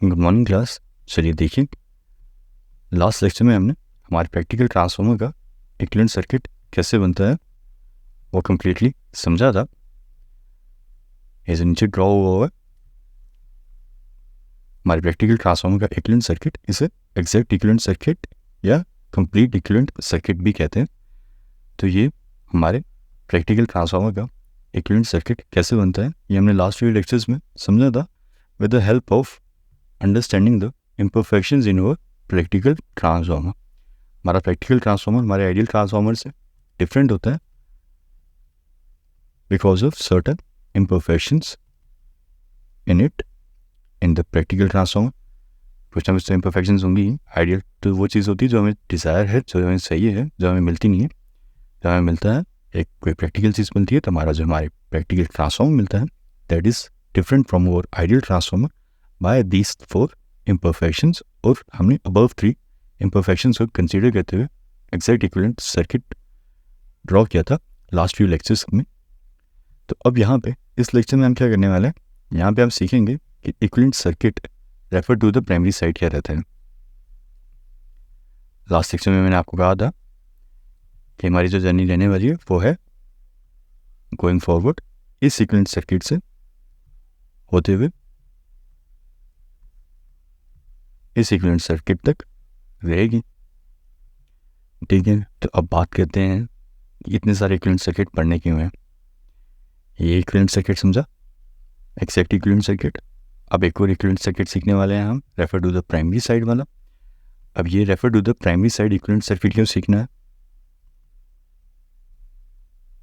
Good morning class. चलिए देखिए, last lecture में हमने हमारे प्रैक्टिकल ट्रांसफार्मर का इक्विवेलेंट सर्किट कैसे बनता है वो कम्प्लीटली समझा था। ये जो नीचे ड्रॉ हुआ है हमारे प्रैक्टिकल ट्रांसफार्मर का इक्विवेलेंट सर्किट, इसे एग्जैक्ट इक्विवेलेंट सर्किट या कंप्लीट इक्विवेलेंट सर्किट भी कहते हैं। तो ये हमारे प्रैक्टिकल ट्रांसफार्मर का इक्विवेलेंट सर्किट कैसे बनता है ये हमने लास्ट फ्यू लेक्चर्स में समझा था with the help of understanding the imperfections in our practical transformer. हमारा प्रैक्टिकल ट्रांसफार्मर हमारे आइडियल ट्रांसफार्मर से डिफरेंट होता है because of certain imperfections in it. In the practical transformer कुछ ना कुछ तो इम्परफेक्शंस होंगी। आइडियल तो वो चीज़ होती है जो हमें डिज़ायर है, जो हमें चाहिए है, जो हमें मिलती नहीं है। जो हमें मिलता है एक कोई प्रैक्टिकल चीज़ मिलती है तो हमारा जो हमारे प्रैक्टिकल ट्रांसफार्मर मिलता है that is different from our ideal transformer by these 4 imperfections. और हमने अबव 3 इम्परफेक्शंस को कंसीडर करते हुए एग्जैक्ट इक्विवेलेंट सर्किट ड्रॉ किया था लास्ट फ्यू लेक्चर्स में। तो अब यहाँ पे इस लेक्चर में हम क्या करने वाले हैं, यहाँ पे हम सीखेंगे कि equivalent circuit refer to the primary side क्या रहता है। लास्ट लेक्चर में मैंने आपको कहा था कि हमारी जो जर्नी रहने वाली है वो है गोइंग फॉरवर्ड इस इक्विवेलेंट सर्किट से होते हुए इस इक्विवेलेंट सर्किट तक रहेगी। ठीक है, तो अब बात करते हैं इतने सारे इक्विवेलेंट सर्किट पढ़ने क्यों हैं। ये इक्विवेलेंट सर्किट समझा, एक्जैक्ट इक्विवेलेंट सर्किट। अब एक और इक्विवेलेंट सर्किट सीखने वाले हैं हम, refer to the primary side वाला। अब ये refer to the primary side equivalent circuit क्यों सीखना है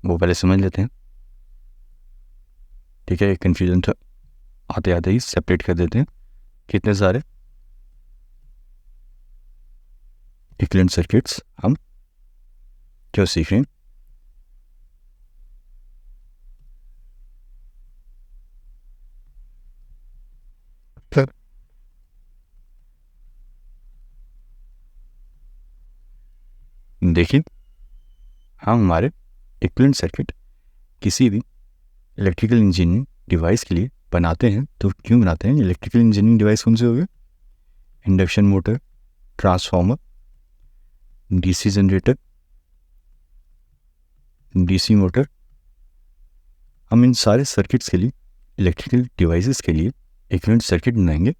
वो पहले समझ लेते हैं। ठीक है, कन्फ्यूजन तो आते आते ही सेपरेट कर देते हैं। कितने सारे इक्विवेलेंट सर्किट्स हम क्यों सीख रहे हैं। देखिए, हम हमारे इक्विवेलेंट सर्किट किसी भी इलेक्ट्रिकल इंजीनियरिंग डिवाइस के लिए बनाते हैं तो क्यों बनाते हैं। इलेक्ट्रिकल इंजीनियरिंग डिवाइस कौन से हो गए, induction motor, transformer, DC generator, DC motor. हम इन सारे सर्किट्स के लिए, इलेक्ट्रिकल डिवाइसेस के लिए इक्विवेलेंट सर्किट बनाएंगे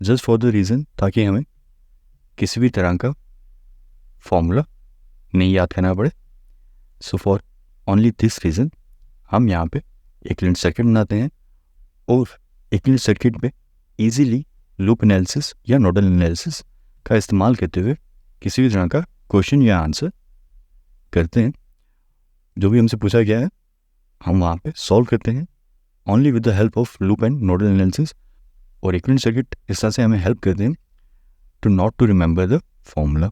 जस्ट फॉर द रीज़न ताकि हमें किसी भी तरह का फॉर्मूला नहीं याद करना पड़े। So for only this reason हम यहाँ पे इक्विवेलेंट सर्किट बनाते हैं और इक्विवेलेंट सर्किट पे इजीली लूप एनालिसिस या नोडल एनालिसिस का इस्तेमाल करते हुए किसी भी तरह का क्वेश्चन या आंसर करते हैं। जो भी हमसे पूछा गया है हम वहाँ पे सॉल्व करते हैं only with the help of loop and nodal analysis. और इक्विवेलेंट सर्किट इस तरह से हमें हेल्प करते हैं to not to remember the formula.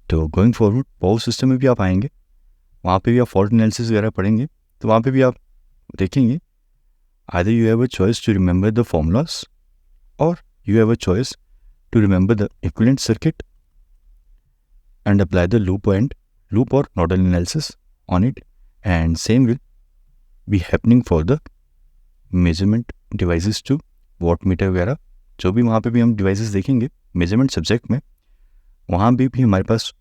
तो गोइंग फॉरवर्ड पावर सिस्टम में भी आप आएंगे, वहाँ पे भी आप फॉल्ट एनालिसिस वगैरह पढ़ेंगे तो वहाँ पे भी आप देखेंगे either you have a choice to remember the formulas or you have a choice to remember the equivalent circuit and apply the loop or nodal analysis on it, and same will be happening for the measurement devices too, wattmeter वगैरह। जो भी वहाँ पे भी हम devices देखेंगे measurement subject में, वहाँ भी हमारे पास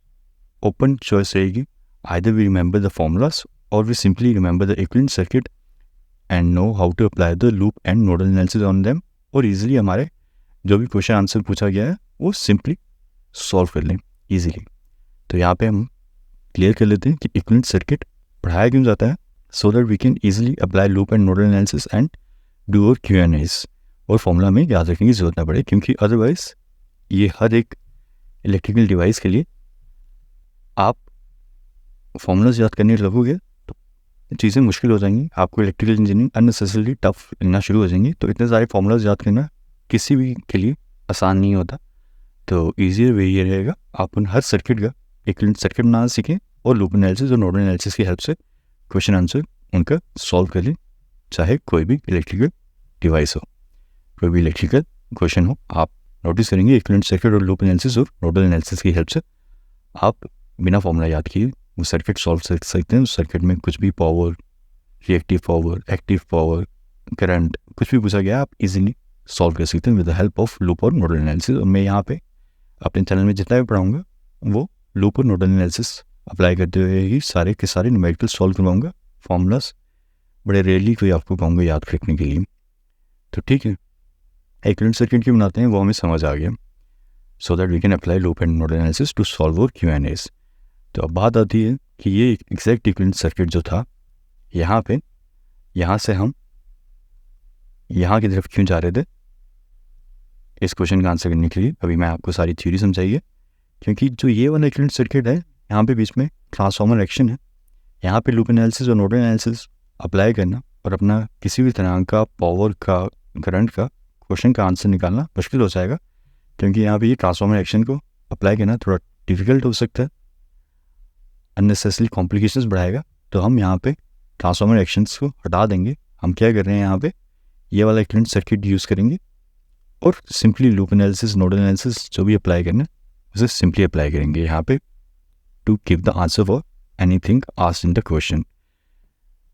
ओपन चॉइस रहेगी। either we remember the formulas or we simply remember the equivalent circuit and know how to apply the loop and nodal analysis on them, और easily हमारे जो भी क्वेश्चन आंसर पूछा गया है वो सिंपली सॉल्व कर लें easily। तो यहाँ पे हम क्लियर कर लेते हैं कि इक्विवेलेंट सर्किट पढ़ाया क्यों जाता है, so that we can easily apply loop and nodal analysis and do our Q&As। और फॉर्मूला में याद रखने की ज़रूरत ना पड़े क्योंकि अदरवाइज ये हर एक इलेक्ट्रिकल डिवाइस के लिए आप फॉर्मूलाज याद करने लगोगे तो चीज़ें मुश्किल हो जाएंगी, आपको इलेक्ट्रिकल इंजीनियरिंग अननेसेसरली टफ लगना शुरू हो जाएंगी। तो इतने सारे फॉर्मूलाज याद करना किसी भी के लिए आसान नहीं होता। तो ईजियर वे ये रहेगा आप उन हर सर्किट का इक्विवेलेंट सर्किट बनाना सीखें और लूप एनालिसिस और नोडल एनालिसिस की हेल्प से क्वेश्चन आंसर उनका सॉल्व कर लें, चाहे कोई भी इलेक्ट्रिकल डिवाइस हो, कोई भी इलेक्ट्रिकल क्वेश्चन हो। आप नोटिस करेंगे इक्विवेलेंट सर्किट और लूप एनालिसिस और नोडल एनालिसिस की हेल्प से आप बिना फॉर्मूला याद किए वो सर्किट सॉल्व कर सकते हैं। उस सर्किट में कुछ भी power, reactive power, active power, current, कुछ भी पूछा गया आप इजीली सॉल्व कर सकते हैं with the help of loop और नोडल एनालिसिस। और मैं यहाँ पे अपने चैनल में जितना भी पढ़ाऊँगा वो लूप और नोडल एनालिसिस अप्लाई करते हुए ही सारे के सारे न्यूमेरिकल सॉल्व करवाऊँगा। फॉर्मूलाज बड़े रेयरली कोई आपको कहूँगा याद रखने के लिए। तो ठीक है, इक्विवेलेंट सर्किट क्यों बनाते हैं वो हमें समझ आ गया, so that we can apply loop and nodal analysis to solve और Q&As। तो अब बात आती है कि ये एग्जैक्ट इक्विवेलेंट सर्किट जो था यहाँ पे, यहाँ से हम यहाँ की तरफ क्यों जा रहे थे, इस क्वेश्चन का आंसर करने के लिए अभी मैं आपको सारी थ्योरी समझाइए। क्योंकि जो ये वाला इक्विवेलेंट सर्किट है यहाँ पे बीच में ट्रांसफॉर्मर एक्शन है, यहाँ पे लूप एनालिसिस और नोडल एनालिसिस अप्लाई करना और अपना किसी भी तरह का पावर का करंट का क्वेश्चन का आंसर निकालना मुश्किल हो जाएगा। क्योंकि यहाँ पे ये ट्रांसफॉर्मर एक्शन को अप्लाई करना थोड़ा डिफिकल्ट हो सकता है, अननेसेसरी कॉम्प्लिकेशंस बढ़ाएगा। तो हम यहाँ पे ट्रांसफॉर्मर एक्शंस को हटा देंगे। हम क्या कर रहे हैं, यहाँ पे ये वाला इक्विवेलेंट सर्किट यूज़ करेंगे और simply loop analysis nodal analysis जो भी अप्लाई करना है उसे सिंपली अप्लाई करेंगे यहाँ पे to give the answer for anything asked in the question.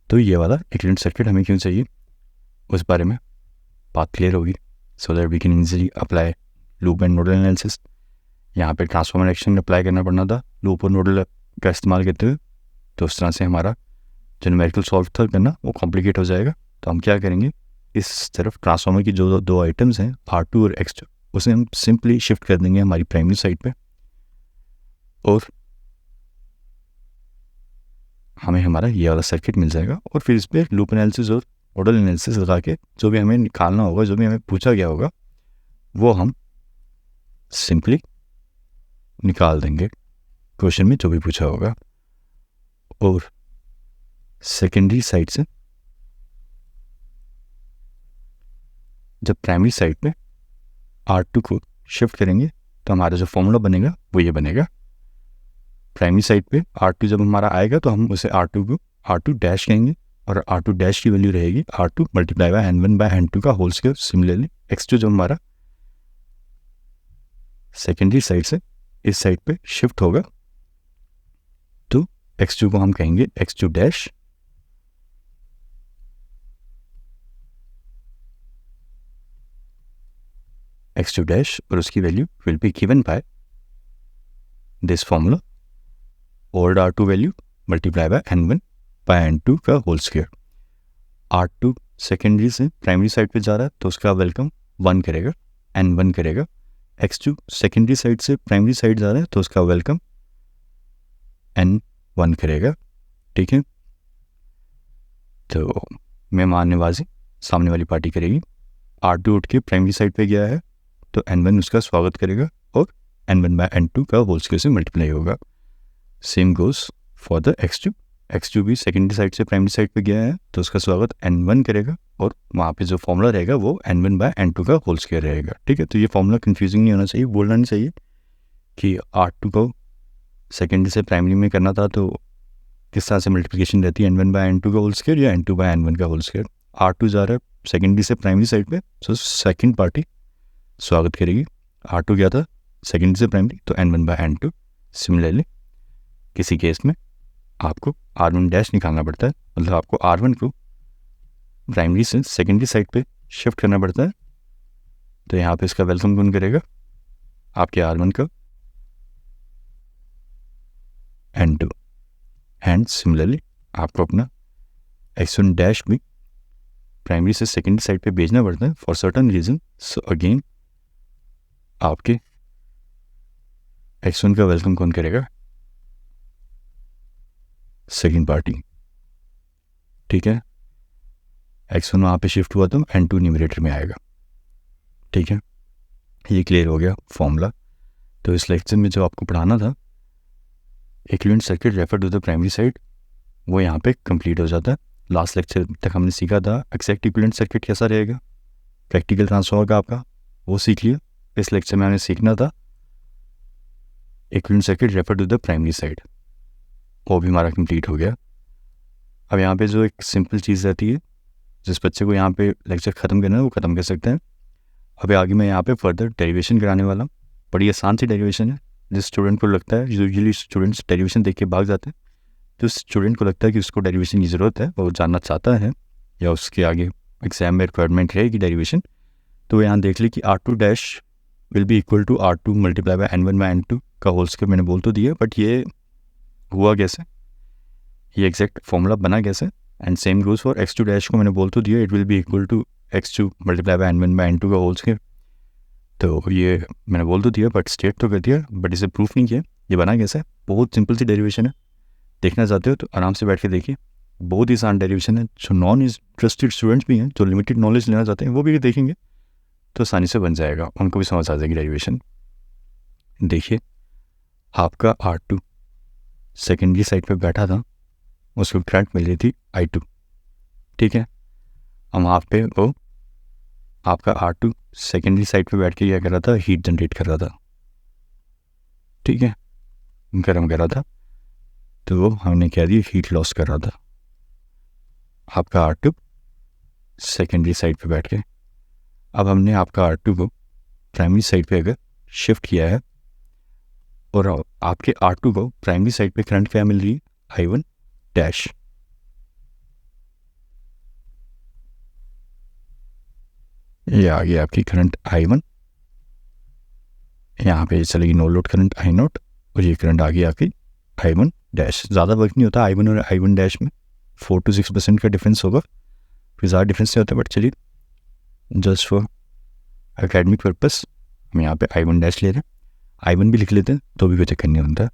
तो ये वाला इक्विवेलेंट सर्किट हमें क्यों चाहिए उस बारे में बात क्लियर होगी, so that we can easily apply loop and nodal analysis. यहाँ पे ट्रांसफॉर्मर एक्शन अप्लाई करना पड़ना था लूप और नोडल का इस्तेमाल करते हुए, तो उस तरह से हमारा जो न्यूमेरिकल सॉल्व था करना वो कॉम्प्लिकेट हो जाएगा। तो हम क्या करेंगे, इस तरफ ट्रांसफॉर्मर की जो दो आइटम्स हैं R2 और X2 उसे हम सिंपली शिफ्ट कर देंगे हमारी प्राइमरी साइड पे, और हमें हमारा ये वाला सर्किट मिल जाएगा। और फिर इस पर लूप एनालिसिस और नोडल एनालिसिस लगा के जो भी हमें निकालना होगा, जो भी हमें पूछा गया होगा वो हम सिंपली निकाल देंगे क्वेश्चन में जो भी पूछा होगा। और सेकेंडरी साइड से जब प्राइमरी साइड पे R2 को शिफ्ट करेंगे तो हमारा जो फॉर्मूला बनेगा वो ये बनेगा। प्राइमरी साइड पे R2 जब हमारा आएगा तो हम उसे R2 को R2 डैश कहेंगे, और R2 डैश की वैल्यू रहेगी R2 multiply by N1 by N2 का होल स्क्वायर। सिमिलरली X2 जब हमारा सेकेंडरी साइड से इस साइड पे शिफ्ट होगा तो X2 को हम कहेंगे X2 डैश X2 डैश, और उसकी value will be given by this formula old R2 value multiply by N1 by N2 का होल स्क्वायर। R2 सेकेंडरी से प्राइमरी साइड पे जा रहा है तो उसका वेलकम 1 करेगा, N1 करेगा। X2 सेकेंडरी साइड से प्राइमरी साइड जा रहा है तो उसका वेलकम N1 करेगा। ठीक है, तो मेहमाननवाजी सामने वाली पार्टी करेगी। R2 उठ के प्राइमरी साइड पे गया है तो N1 उसका स्वागत करेगा और N1 बाय N2 का होल स्क्वायर से मल्टीप्लाई होगा। Same goes for the X2। X2 भी सेकेंडरी साइड से प्राइमरी साइड पे गया है तो उसका स्वागत N1 करेगा, और वहाँ पे जो फॉर्मूला रहेगा वो N1 बाय N2 का होल स्क्वायर रहेगा। ठीक है, तो ये फॉर्मूला कंफ्यूजिंग नहीं होना चाहिए, बोलना नहीं चाहिए कि R2 को सेकेंडरी से प्राइमरी में करना था तो किस तरह से मल्टीप्लिकेशन रहती है N1 बाय N2 का होल स्क्वायर या N2 बाय N1 का होल स्क्वायर। R2 जा रहा है सेकेंडरी से प्राइमरी साइड पे, सो सेकेंड पार्टी स्वागत करेगी। R2 गया था सेकेंडरी से प्राइमरी तो N1 बाय N2। सिमिलरली किसी केस में आपको R1 डैश निकालना पड़ता है, मतलब आपको R1 को प्राइमरी से सेकेंडरी साइड पे शिफ्ट करना पड़ता है, तो यहाँ पे इसका वेलकम कौन करेगा, आपके R1 का N2। एंड सिमिलरली आपको अपना X1 डैश भी प्राइमरी से सेकेंडरी साइड पे भेजना पड़ता है for certain reason. So again आपके X1 का वेलकम कौन करेगा, सेकेंड पार्टी। ठीक है, X1 वहाँ पे शिफ्ट हुआ तो N2 न्यूमरेटर में आएगा। ठीक है, ये क्लियर हो गया फॉर्मूला। तो इस लेक्चर में जो आपको पढ़ाना था equivalent circuit refer to the primary side, वो यहाँ पे कंप्लीट हो जाता है। लास्ट लेक्चर तक हमने सीखा था एक्जैक्ट इक्विवेलेंट सर्किट कैसा रहेगा, प्रैक्टिकल ट्रांसफॉर्मर का आपका वो सीख लिया। इस लेक्चर में हमें सीखना था equivalent circuit refer to the primary side, वो भी हमारा कंप्लीट हो गया। अब यहाँ पे जो एक सिंपल चीज़ रहती है, जिस बच्चे को यहाँ पे लेक्चर ख़त्म करना है वो ख़त्म कर सकते हैं। अभी आगे मैं यहाँ पे फर्दर डेरिवेशन कराने वाला हूँ। बड़ी आसान सी डेरिवेशन है, जिस स्टूडेंट को लगता है, यूजुअली स्टूडेंट्स डेरिवेशन देख के भाग जाते हैं, तो स्टूडेंट को लगता है कि उसको डेरिवेशन की ज़रूरत है, वो जानना चाहता है या उसके आगे एग्जाम में रिक्वायरमेंट रहेगी डेरिवेशन, तो यहाँ देख ली कि R2 dash will be equal to R2 multiply by N1 by N2 का होल स्क्वायर मैंने बोल तो दिया, बट ये हुआ कैसे, ये एग्जैक्ट फॉर्मूला बना कैसे। And same goes for X2 dash को मैंने बोल तो दिया, it will be equal to X2 multiply by N1 by N2 का होल स्क्वायर। तो ये मैंने बोल तो दिया, बट स्टेट तो कर दिया, बट इसे प्रूफ नहीं किया। ये बना कैसे, बहुत सिंपल सी डेरिवेशन है। देखना चाहते हो तो आराम से बैठ के देखिए, बहुत ही आसान डेरिवेशन है। जो नॉन इंटरेस्टेड स्टूडेंट्स भी हैं, जो लिमिटेड नॉलेज लेना चाहते हैं, वो भी देखेंगे तो आसानी से बन जाएगा, उनको भी समझ आ जाएगी डेरिवेशन। देखिए, आपका R2 सेकेंडरी साइड पे बैठा था, उसको करंट मिल रही थी I2, ठीक है। हम वहाँ पे वो आपका R2 सेकेंडरी साइड पे बैठ के क्या कर रहा था, हीट जनरेट कर रहा था, ठीक है, गर्म कर रहा था। तो हमने क्या दिया, हीट लॉस कर रहा था आपका R2 सेकेंडरी साइड पे बैठ के। अब हमने आपका R2 को प्राइमरी साइड पे अगर शिफ्ट किया है, और आपके R2 को प्राइमरी साइड पे करंट क्या मिल रही है, I1 डैश। ये आ गई आपकी करंट I1, यहाँ पे चलेगी नो लोड करंट I0, और ये करंट आ गई आपकी I1 डैश। ज़्यादा वर्क नहीं होता I1 और I1 डैश में, 4 to 6% का डिफरेंस होगा, फिर ज़्यादा डिफरेंस नहीं होता। बट चलिए, जस्ट फॉर एकेडमिक पर्पस हम यहाँ पे I1 डैश ले रहे हैं, I1 भी लिख लेते हैं तो भी कोई चक्कर नहीं होता।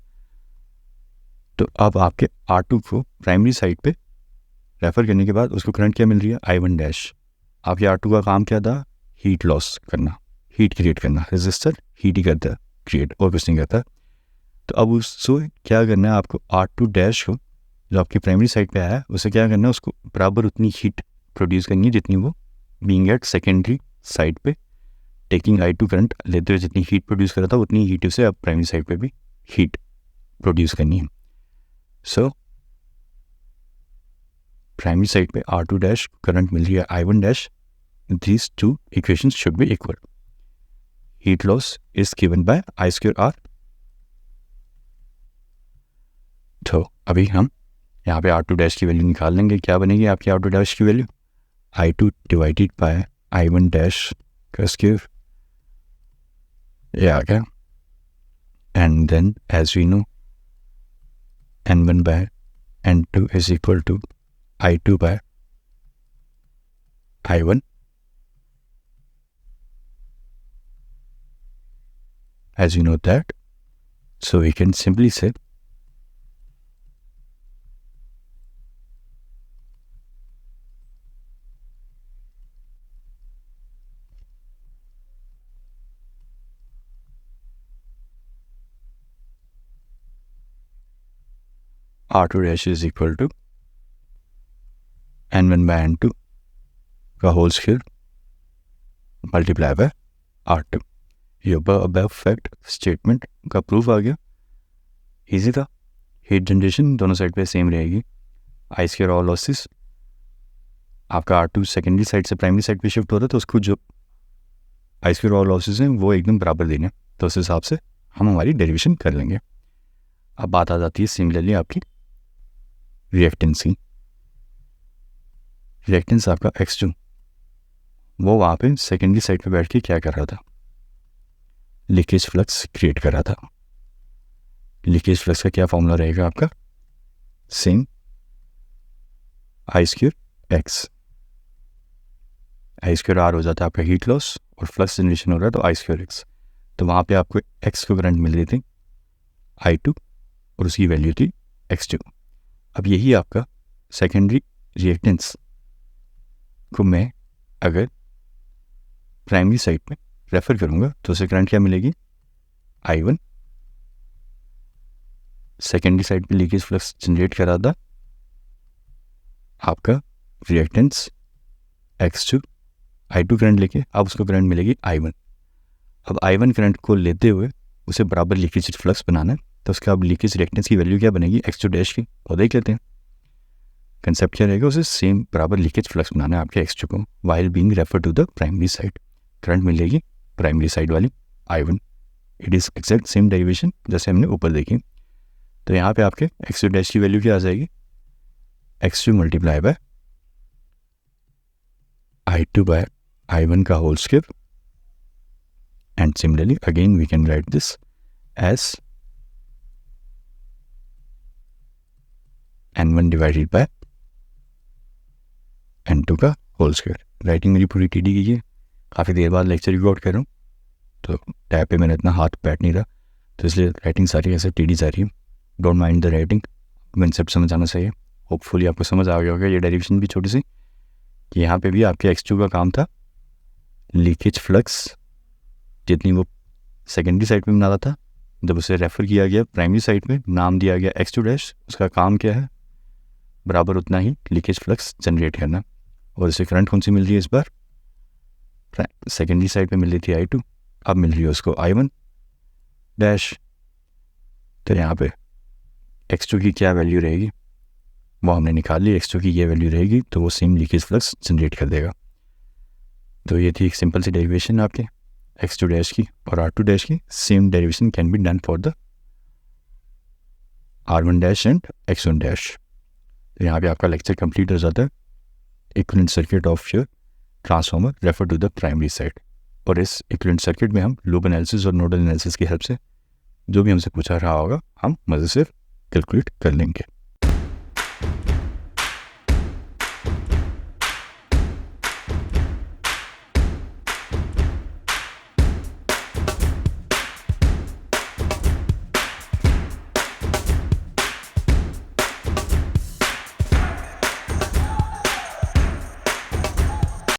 तो अब आपके R2 को प्राइमरी साइड पे रेफर करने के बाद उसको करंट क्या मिल रही है, I1 डैश। आपके R2 का काम क्या था, हीट लॉस करना, हीट क्रिएट करना। रेजिस्टर हीट ही करता है क्रिएट, और कुछ नहीं करता। तो अब उसको क्या करना है, आपको R2 डैश को जो आपकी प्राइमरी साइड पे आया है, उसे क्या करना है, उसको बराबर उतनी हीट प्रोड्यूस करनी है जितनी वो बीइंग एट सेकेंडरी साइड पे टेकिंग I2 करंट लेते हुए जितनी हीट प्रोड्यूस कर रहा था, उतनी हीट उसे अब प्राइमरी साइड पे भी हीट प्रोड्यूस करनी है। सो प्राइमरी साइड पे R2 डैश करंट मिल रही है I1 dash, these two equations should be equal. Heat loss is given by I square R. तो अभी हम यहाँ पे R2 डैश की वैल्यू निकाल लेंगे। क्या बनेगी आपकी R2 डैश की value, I2 divided by I1 dash का स्क्वायर, ये आ गया। And then as we know N1 by N2 is equal to I2 by I1, as you know that, so we can simply say R2 dash is equal to N1 by N2 का whole square multiply by R2। ये above fact statement का proof आ गया। Easy था। Heat generation दोनों side पे same रहेगी, आई square all losses. आपका R2 secondary side से प्राइमरी साइड पे शिफ्ट होता है, तो उसको जो आई स्क्वायर ऑल लॉसेस हैं वो एकदम बराबर देने, तो उस हिसाब से हम हमारी डेरिवेशन कर लेंगे। अब बात आ जाती है सिमिलरली आपकी रिएक्टेंस की। रिएक्टेंस आपका X2 वो वहाँ पे सेकेंडरी साइड पे बैठ के क्या कर रहा था, लीकेज फ्लक्स क्रिएट कर रहा था। लीकेज फ्लक्स का क्या फॉर्मूला रहेगा आपका, same I square X. I square R हो जाता है आपका हीट लॉस, और फ्लक्स जनरेशन हो रहा है तो आई स्क्वायर एक्स। तो वहाँ पे आपको एक्स को करंट मिल रही थी I2 और उसकी वैल्यू थी X2। अब यही आपका सेकेंडरी रिएक्टेंस को मैं अगर प्राइमरी साइड में रेफर करूँगा तो उसे करंट क्या मिलेगी, I1। सेकेंडरी साइड पे लीकेज फ्लक्स जनरेट कर रहा था आपका रिएक्टेंस X2, I2 करंट लेके अब उसको करंट मिलेगी I1। अब I1 करंट को लेते हुए उसे बराबर लीकेज फ्लक्स बनाना है, तो उसका अब लीकेज रिएक्टेंस की वैल्यू क्या बनेगी, X2 डैश की। वो देख लेते हैं कंसेप्ट क्या रहेगा, उसे सेम बराबर लीकेज फ्लक्स बनाना है आपके X2 को, while being refer to the primary side. Current मिलेगी प्राइमरी साइड वाली I1। It is exact same derivation जैसे हमने ऊपर देखी। तो यहाँ पे आपके X2 डैश की वैल्यू क्या आ जाएगी, X2 multiply bye I2 by I1 का whole square And similarly, again, we can write this as n1 divided by n2 का होल स्क्वायर। राइटिंग मेरी पूरी टीडी की है, काफ़ी देर बाद लेक्चर रिकॉर्ड कर रहा हूँ तो टैब पे मैंने इतना हाथ बैठ नहीं रहा, तो इसलिए राइटिंग सारी ऐसे टीडी जा रही है। Don't mind the writing, concept समझ आना चाहिए। होपफुली आपको समझ आ गया होगा। ये डेरिवेशन भी छोटी सी कि यहाँ पे भी आपके x2 का काम था लीकेज फ्लक्स, जितनी वो सेकेंडरी साइड में बना रहा था, जब उसे रेफ़र किया गया प्राइमरी साइड में, नाम दिया गया x2 डैश, उसका काम क्या है, बराबर उतना ही लीकेज फ्लक्स जनरेट करना। और इसे करंट कौन सी मिल रही है इस बार, सेकेंडरी साइड पे मिल रही थी I2, अब मिल रही है उसको I1 डैश। तो यहाँ पे x2 की क्या वैल्यू रहेगी वो हमने निकाल ली, x2 की ये वैल्यू रहेगी तो वो सेम लीकेज फ्लक्स जनरेट कर देगा। तो ये थी एक सिंपल सी डेरिवेशन आपके x2 डैश की और R2 डैश की। Same derivation can be done for the R1 dash and x1 dash. तो यहाँ पे आपका लेक्चर कंप्लीट हो जाता है। Equivalent circuit of your transformer refer to the primary side. और इस इक्विवेलेंट सर्किट में हम लूप एनालिसिस और नोडल एनालिसिस की हेल्प से जो भी हमसे पूछा रहा होगा हम मज़े से कैलकुलेट कर लेंगे।